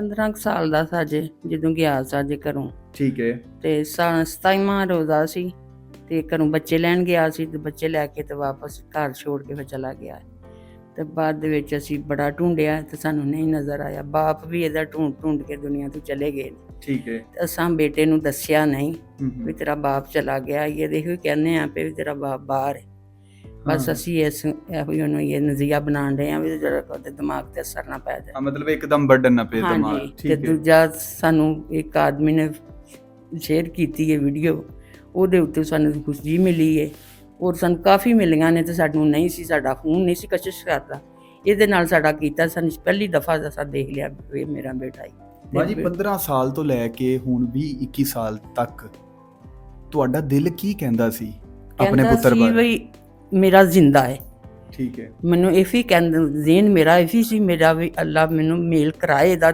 15 ਕੁ ਸਾਲ ਦਾ ਸੀ ਅਜੇ ਜਦੋਂ ਗਿਆ ਸੀ ਅਜੇ ਘਰੋਂ। ਠੀਕ ਹੈ। ਤੇ 27ਵਾਂ ਰੋਜ਼ਾ ਸੀ ਤੇ ਘਰੋਂ ਬੱਚੇ ਲੈਣ ਗਿਆ ਸੀ ਤੇ ਬੱਚੇ ਲੈ ਕੇ ਤੇ ਵਾਪਸ ਘਰ ਛੋੜ ਕੇ ਫਿਰ ਚਲਾ ਗਿਆ। ਤੇ ਬਾਅਦ ਦੇ ਵਿੱਚ ਅਸੀਂ ਬੜਾ ਢੂੰਡਿਆ ਤੇ ਸਾਨੂੰ ਨਹੀਂ ਨਜ਼ਰ ਆਇਆ। ਬਾਪ ਵੀ ਇਹਦਾ ਢੂੰਡ ਕੇ ਦੁਨੀਆ ਤੋਂ ਚਲੇ ਗਏ। ਠੀਕ ਹੈ। ਤੇ ਅਸਾਂ ਬੇਟੇ ਨੂੰ ਦੱਸਿਆ ਨਹੀਂ ਵੀ ਤੇਰਾ ਬਾਪ ਚਲਾ ਗਿਆ। ਇਹ ਦੇਖੋ ਕਹਿੰਦੇ ਆ ਵੀ ਤੇਰਾ ਬਾਪ ਬਾਹਰ ਹੈ। ਬਸ ਅਸੀਂ ਇਹੋ ਹੀ ਉਹਨੂੰ ਇਹ ਨਜ਼ਰੀਆ ਬਣਾਉਣ ਰਹੇ ਹਾਂ ਵੀ ਜਿਹੜਾ ਉਹਦੇ ਦਿਮਾਗ ਤੇ ਅਸਰ ਨਾ ਪੈ ਜਾਏ। ਮਤਲਬ ਇੱਕਦਮ ਬਰਡਨ ਨਾ ਪਏ ਦਿਮਾਗ। ਹਾਂਜੀ। ਤੇ ਦੂਜਾ ਸਾਨੂੰ ਇੱਕ ਆਦਮੀ ਨੇ ਸ਼ੇਅਰ ਕੀਤੀ ਹੈ ਵੀਡੀਓ, ਉਹਦੇ ਉੱਤੇ ਸਾਨੂੰ ਖੁਸ਼ੀ ਮਿਲੀ ਹੈ ਔਰ ਸਾਨੂੰ ਕਾਫੀ ਮਿਲੀਆਂ ਨੇ। ਤੇ ਸਾਨੂੰ ਨਹੀਂ ਸੀ, ਸਾਡਾ ਫੋਨ ਨਹੀਂ ਸੀ ਕਸ਼ਿਸ਼ ਕਰਦਾ। ਇਹਦੇ ਨਾਲ ਸਾਡਾ ਕੀਤਾ, ਸਾਨੂੰ ਪਹਿਲੀ ਦਫਾ ਅਸਾਂ ਦੇਖ ਲਿਆ ਵੀ ਮੇਰਾ ਬੇਟਾ ਹੀ। ਬਾਜੀ 15 ਸਾਲ ਤੋਂ ਲੈ ਕੇ ਹੁਣ 20-21 ਸਾਲ ਤੱਕ ਤੁਹਾਡਾ ਦਿਲ ਕੀ ਕਹਿੰਦਾ ਸੀ ਆਪਣੇ ਪੁੱਤਰ ਬਾਰੇ? ਬਈ ਮੇਰਾ ਜ਼ਿੰਦਾ ਹੈ। ਠੀਕ ਹੈ। ਮੈਨੂੰ ਇਹ ਵੀ ਕਹਿੰਦਾ ਜ਼ੇਨ ਮੇਰਾ ਇਹ ਵੀ ਸੀ, ਮੇਰਾ ਵੀ ਅੱਲਾ ਮੈਨੂੰ ਮੇਲ ਕਰਾਏ ਦਾ